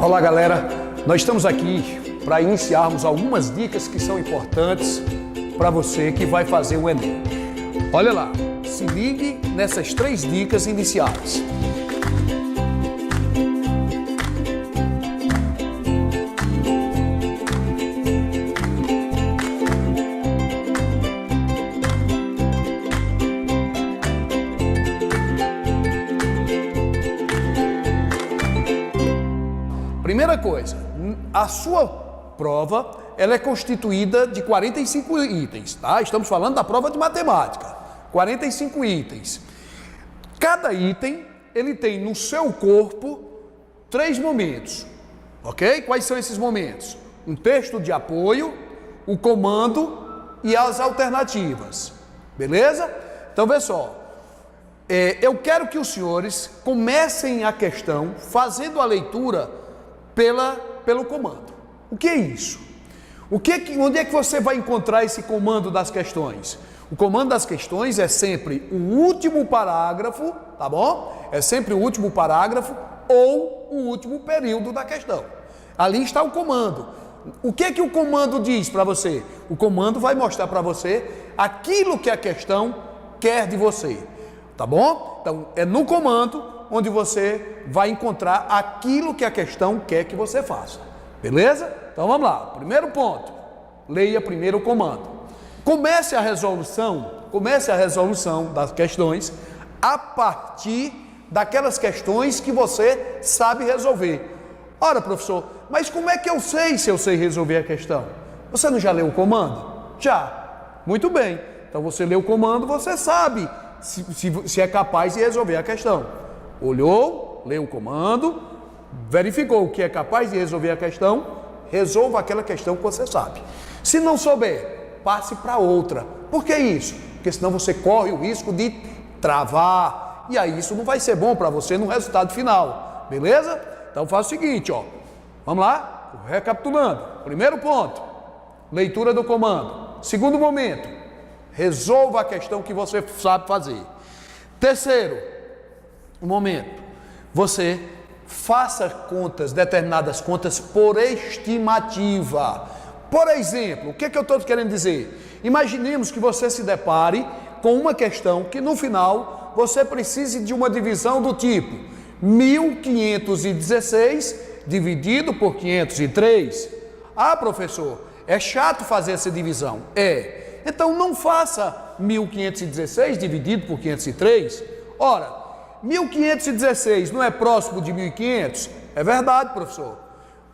Olá galera, nós estamos aqui para iniciarmos algumas dicas que são importantes para você que vai fazer o Enem. Olha lá, se ligue nessas 3 dicas iniciais. Primeira coisa, a sua prova ela é constituída de 45 itens, tá? Estamos falando da prova de matemática, 45 itens. Cada item, ele tem no seu corpo 3 momentos, ok? Quais são esses momentos? Um texto de apoio, o comando e as alternativas, beleza? Então, vê só, eu quero que os senhores comecem a questão fazendo a leitura pelo comando. O que é isso? Onde é que você vai encontrar esse comando das questões? O comando das questões é sempre o último parágrafo, tá bom? É sempre o último parágrafo ou o último período da questão. Ali está o comando. O que o comando diz para você? O comando vai mostrar para você aquilo que a questão quer de você, tá bom? Então, é no comando onde você vai encontrar aquilo que a questão quer que você faça, beleza? Então vamos lá, primeiro ponto, leia primeiro o comando. Comece a resolução das questões a partir daquelas questões que você sabe resolver. Ora, professor, mas como é que eu sei se eu sei resolver a questão? Você não já leu o comando? Já. Muito bem. Então você lê o comando, você sabe se é capaz de resolver a questão. Olhou, leu o comando, verificou que é capaz de resolver a questão, resolva aquela questão que você sabe. Se não souber, passe para outra. Por que isso? Porque senão você corre o risco de travar, e aí isso não vai ser bom para você no resultado final, beleza? Então faça o seguinte, ó, vamos lá, recapitulando. Primeiro ponto, leitura do comando. Segundo momento, resolva a questão que você sabe fazer. Terceiro momento, você faça determinadas contas por estimativa. Por exemplo, o que eu estou querendo dizer? Imaginemos que você se depare com uma questão que no final você precise de uma divisão do tipo 1516 dividido por 503. Ah, professor, é chato fazer essa divisão. É. Então não faça 1516 dividido por 503. Ora, 1516 não é próximo de 1500? É verdade, professor.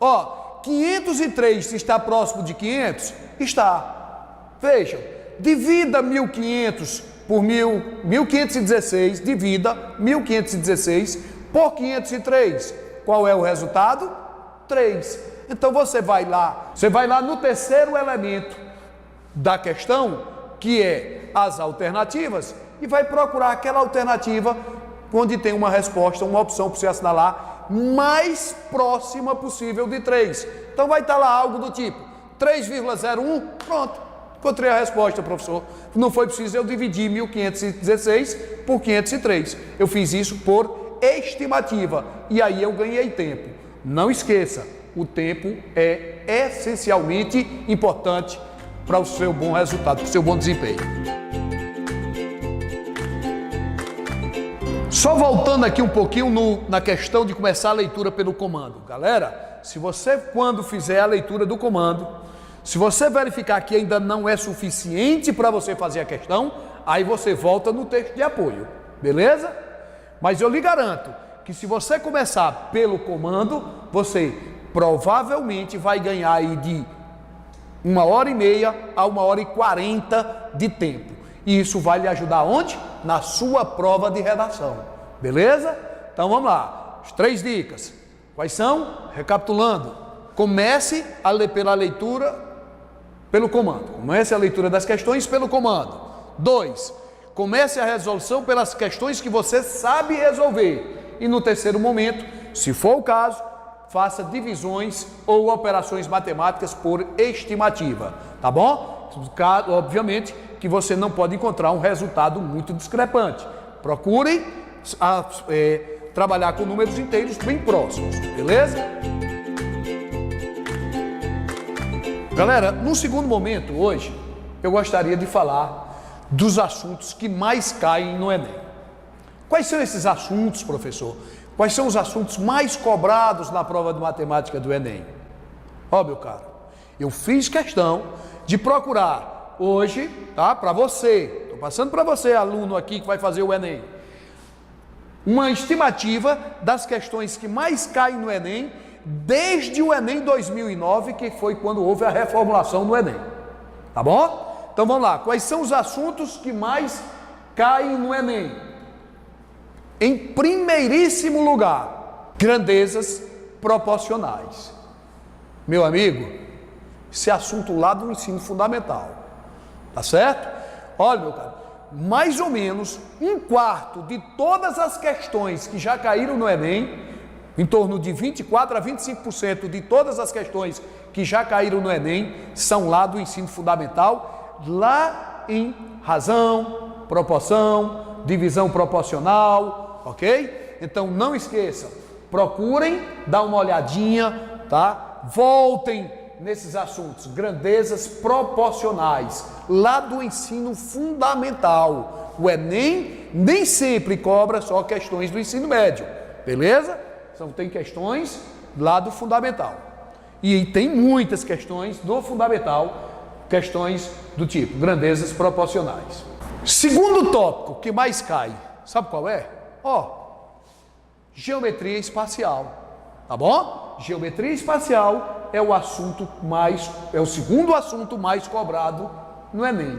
Ó, 503 se está próximo de 500? Está. Vejam, divida 1500 por 1516, divida 1516 por 503. Qual é o resultado? 3. Então você vai lá no terceiro elemento da questão, que é as alternativas, e vai procurar aquela alternativa onde tem uma resposta, uma opção para você assinalar mais próxima possível de 3. Então vai estar lá algo do tipo 3,01, pronto, encontrei a resposta, professor. Não foi preciso eu dividir 1516 por 503. Eu fiz isso por estimativa e aí eu ganhei tempo. Não esqueça, o tempo é essencialmente importante para o seu bom resultado, para o seu bom desempenho. Só voltando aqui um pouquinho na questão de começar a leitura pelo comando. Galera, se você, quando fizer a leitura do comando, se você verificar que ainda não é suficiente para você fazer a questão, aí você volta no texto de apoio, beleza? Mas eu lhe garanto que se você começar pelo comando, você provavelmente vai ganhar aí de 1h30 a 1h40 de tempo. E isso vai lhe ajudar onde? Na sua prova de redação, beleza? Então vamos lá, as 3 dicas. Quais são? Recapitulando, comece a ler pela leitura pelo comando. Comece a leitura das questões pelo comando. 2, comece a resolução pelas questões que você sabe resolver. E no terceiro momento, se for o caso, faça divisões ou operações matemáticas por estimativa, tá bom? Obviamente que você não pode encontrar um resultado muito discrepante. Procure trabalhar com números inteiros bem próximos, beleza? Galera, num segundo momento, hoje, eu gostaria de falar dos assuntos que mais caem no Enem. Quais são esses assuntos, professor? Quais são os assuntos mais cobrados na prova de matemática do Enem? Ó, meu caro, eu fiz questão de procurar hoje, tá? Para você, estou passando para você, aluno aqui que vai fazer o Enem, uma estimativa das questões que mais caem no Enem desde o Enem 2009, que foi quando houve a reformulação do Enem. Tá bom? Então vamos lá. Quais são os assuntos que mais caem no Enem? Em primeiríssimo lugar, grandezas proporcionais. Meu amigo, esse é assunto lá do ensino fundamental. Tá certo? Olha, meu caro, mais ou menos 1/4 de todas as questões que já caíram no Enem, em torno de 24% a 25% de todas as questões que já caíram no Enem são lá do ensino fundamental, lá em razão, proporção, divisão proporcional, ok? Então não esqueçam, procurem dar uma olhadinha, tá? Voltem nesses assuntos, grandezas proporcionais, lá do ensino fundamental. O Enem nem sempre cobra só questões do ensino médio, beleza? Então tem questões lá do fundamental. E tem muitas questões do fundamental, questões do tipo grandezas proporcionais. Segundo tópico que mais cai, sabe qual é? Geometria espacial. Tá bom? Geometria espacial é o segundo assunto mais cobrado no Enem.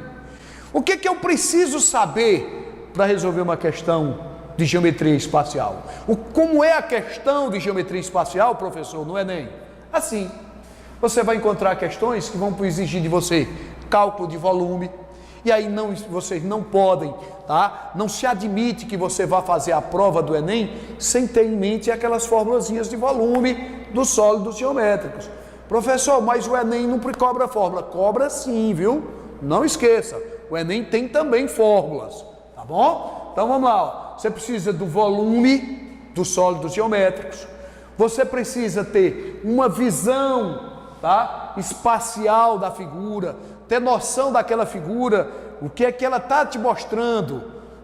O que eu preciso saber para resolver uma questão de geometria espacial? Como é a questão de geometria espacial, professor, no Enem? Assim, você vai encontrar questões que vão exigir de você cálculo de volume, e aí vocês não podem, tá? Não se admite que você vá fazer a prova do Enem sem ter em mente aquelas formulazinhas de volume dos sólidos geométricos. Professor, mas o Enem não cobra fórmula. Cobra sim, viu? Não esqueça, o Enem tem também fórmulas, tá bom? Então vamos lá, ó. Você precisa do volume dos sólidos geométricos, você precisa ter uma visão, tá, espacial da figura, ter noção daquela figura, o que é que ela está te mostrando,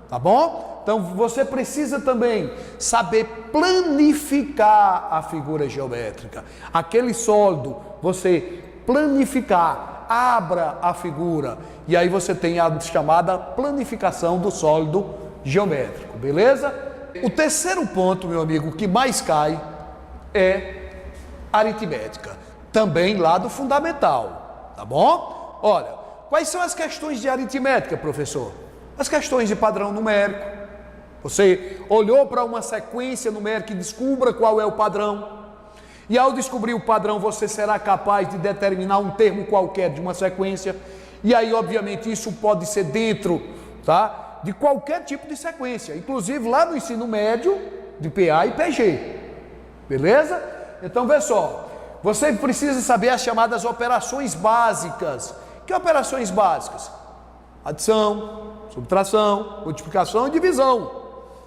tá bom? Então você precisa também saber planificar a figura geométrica, aquele sólido, você planificar, abra a figura, e aí você tem a chamada planificação do sólido geométrico, beleza? O terceiro ponto, meu amigo, que mais cai é aritmética, também lá do fundamental, tá bom? Olha, quais são as questões de aritmética, professor? As questões de padrão numérico. Você olhou para uma sequência numérica e descubra qual é o padrão, e ao descobrir o padrão você será capaz de determinar um termo qualquer de uma sequência, e aí obviamente isso pode ser dentro, tá, de qualquer tipo de sequência, inclusive lá no ensino médio de PA e PG, beleza? Então vê só, você precisa saber as chamadas operações básicas. Que operações básicas? Adição, subtração, multiplicação e divisão,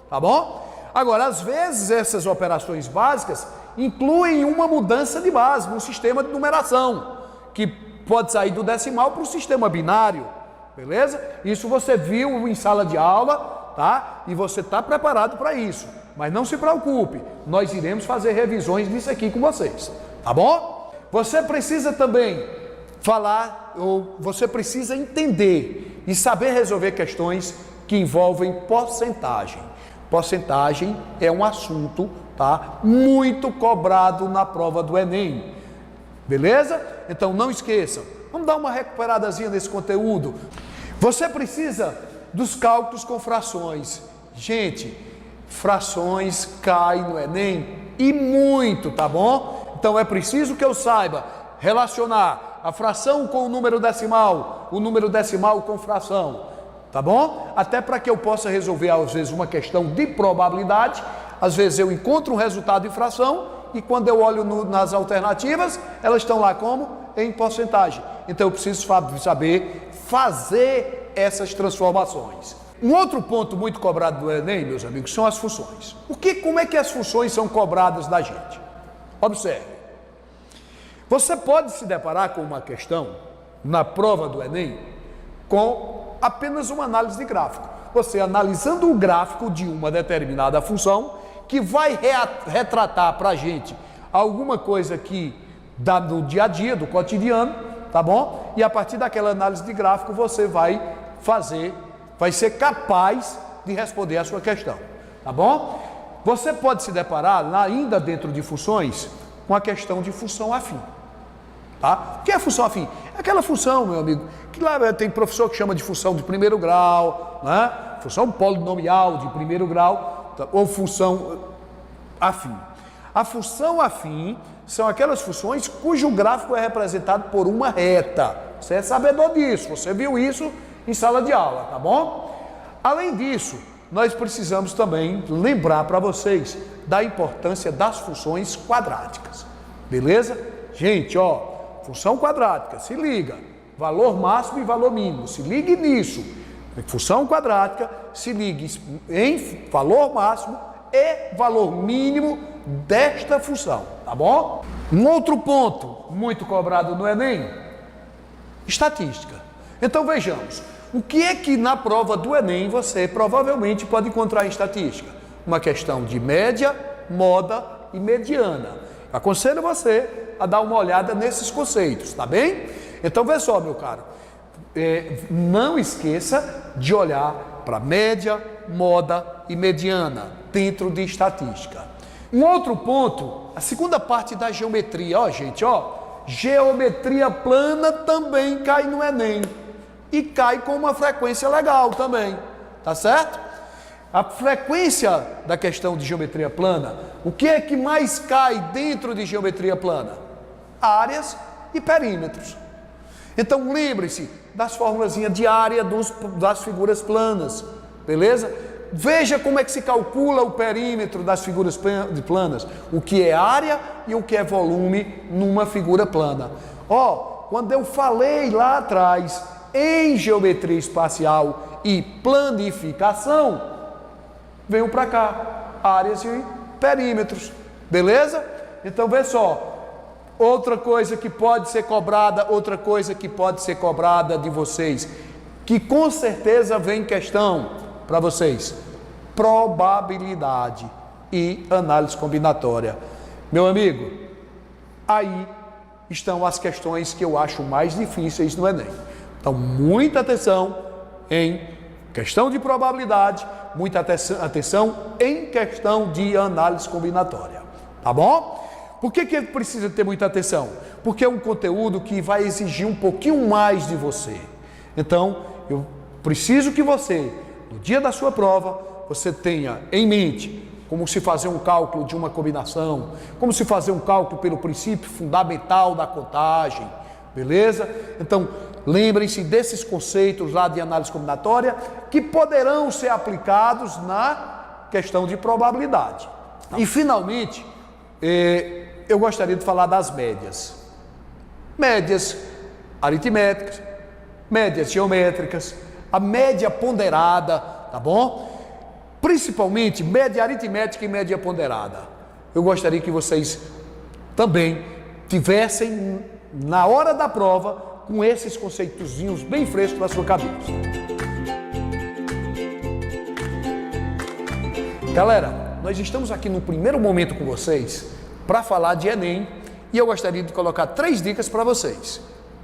tá bom? Agora, às vezes essas operações básicas incluem uma mudança de base no sistema de numeração, que pode sair do decimal para o sistema binário, beleza? Isso você viu em sala de aula, tá? E você está preparado para isso. Mas não se preocupe, nós iremos fazer revisões disso aqui com vocês, tá bom? Você precisa também você precisa entender e saber resolver questões que envolvem porcentagem. Porcentagem é um assunto, tá, muito cobrado na prova do Enem, beleza? Então não esqueçam, vamos dar uma recuperadazinha nesse conteúdo. Você precisa dos cálculos com frações. Gente, frações caem no Enem e muito, tá bom? Então é preciso que eu saiba relacionar a fração com o número decimal com fração, tá bom? Até para que eu possa resolver às vezes uma questão de probabilidade, às vezes eu encontro um resultado em fração e quando eu olho nas alternativas, elas estão lá como? Em porcentagem. Então eu preciso saber fazer essas transformações. Um outro ponto muito cobrado do Enem, meus amigos, são as funções. Como é que as funções são cobradas da gente? Observe. Você pode se deparar com uma questão na prova do Enem com apenas uma análise de gráfico. Você analisando o gráfico de uma determinada função que vai retratar para a gente alguma coisa que dá do dia a dia, do cotidiano, tá bom? E a partir daquela análise de gráfico você vai ser capaz de responder a sua questão, tá bom? Você pode se deparar, ainda dentro de funções, com a questão de função afim. Tá? O que é função afim? É aquela função, meu amigo, que lá tem professor que chama de função de primeiro grau, né? Função polinomial de primeiro grau, ou função afim. A função afim são aquelas funções cujo gráfico é representado por uma reta. Você é sabedor disso, você viu isso em sala de aula, tá bom? Além disso, nós precisamos também lembrar para vocês da importância das funções quadráticas, beleza? Gente, ó, função quadrática, se liga, valor máximo e valor mínimo, se ligue nisso. Função quadrática, se ligue em valor máximo e valor mínimo desta função, tá bom? Um outro ponto muito cobrado no Enem, estatística. Então vejamos, o que é que na prova do Enem você provavelmente pode encontrar em estatística? Uma questão de média, moda e mediana. Aconselho você a dar uma olhada nesses conceitos, tá bem? Então vê só, meu caro, não esqueça de olhar para média, moda e mediana dentro de estatística. Um outro ponto, a segunda parte da geometria, ó gente, ó, geometria plana também cai no Enem e cai com uma frequência legal também, tá certo? A frequência da questão de geometria plana, o que é que mais cai dentro de geometria plana? Áreas e perímetros. Então lembre-se das formulazinhas de área das figuras planas, beleza? Veja como é que se calcula o perímetro das figuras planas, o que é área e o que é volume numa figura plana. Ó, quando eu falei lá atrás em geometria espacial e planificação, venham para cá, áreas e perímetros, beleza? Então vê só, outra coisa que pode ser cobrada de vocês, que com certeza vem questão para vocês, probabilidade e análise combinatória. Meu amigo, aí estão as questões que eu acho mais difíceis no Enem. Então, muita atenção em questão de probabilidade, muita atenção em questão de análise combinatória, tá bom? Por que precisa ter muita atenção? Porque é um conteúdo que vai exigir um pouquinho mais de você. Então, eu preciso que você, no dia da sua prova, você tenha em mente como se fazer um cálculo de uma combinação, como se fazer um cálculo pelo princípio fundamental da contagem, beleza? Então, lembrem-se desses conceitos lá de análise combinatória que poderão ser aplicados na questão de probabilidade. E, finalmente, eu gostaria de falar das médias. Médias aritméticas, médias geométricas, a média ponderada, tá bom? Principalmente média aritmética e média ponderada. Eu gostaria que vocês também tivessem, na hora da prova, com esses conceitozinhos bem frescos na sua cabeça. Galera, nós estamos aqui no primeiro momento com vocês para falar de Enem e eu gostaria de colocar 3 dicas para vocês,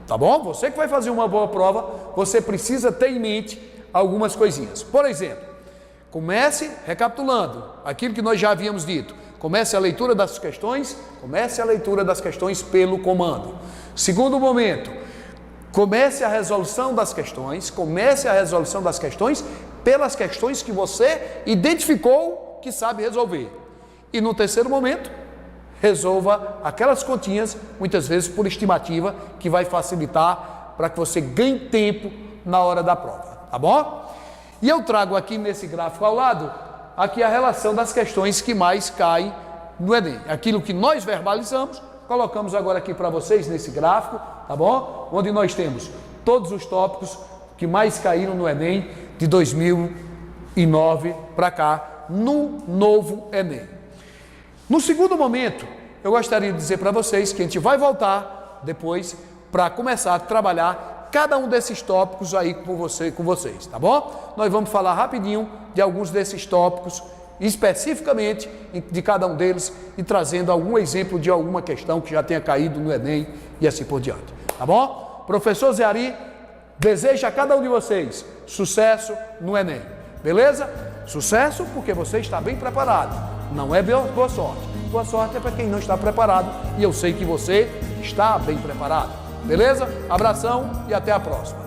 tá bom? Você que vai fazer uma boa prova, você precisa ter em mente algumas coisinhas. Por exemplo, comece recapitulando aquilo que nós já havíamos dito. Comece a leitura das questões pelo comando. Segundo momento, comece a resolução das questões pelas questões que você identificou que sabe resolver. E no terceiro momento, resolva aquelas continhas, muitas vezes por estimativa, que vai facilitar para que você ganhe tempo na hora da prova, tá bom? E eu trago aqui nesse gráfico ao lado, aqui a relação das questões que mais caem no Enem. Aquilo que nós verbalizamos, colocamos agora aqui para vocês nesse gráfico, tá bom? Onde nós temos todos os tópicos que mais caíram no Enem de 2009 para cá, no novo Enem. No segundo momento, eu gostaria de dizer para vocês que a gente vai voltar depois para começar a trabalhar cada um desses tópicos aí com vocês, tá bom? Nós vamos falar rapidinho de alguns desses tópicos, especificamente de cada um deles e trazendo algum exemplo de alguma questão que já tenha caído no Enem e assim por diante, tá bom? Professor Zé Ari deseja a cada um de vocês sucesso no Enem, beleza? Sucesso porque você está bem preparado, não é boa sorte. Boa sorte é para quem não está preparado e eu sei que você está bem preparado, beleza? Abração e até a próxima.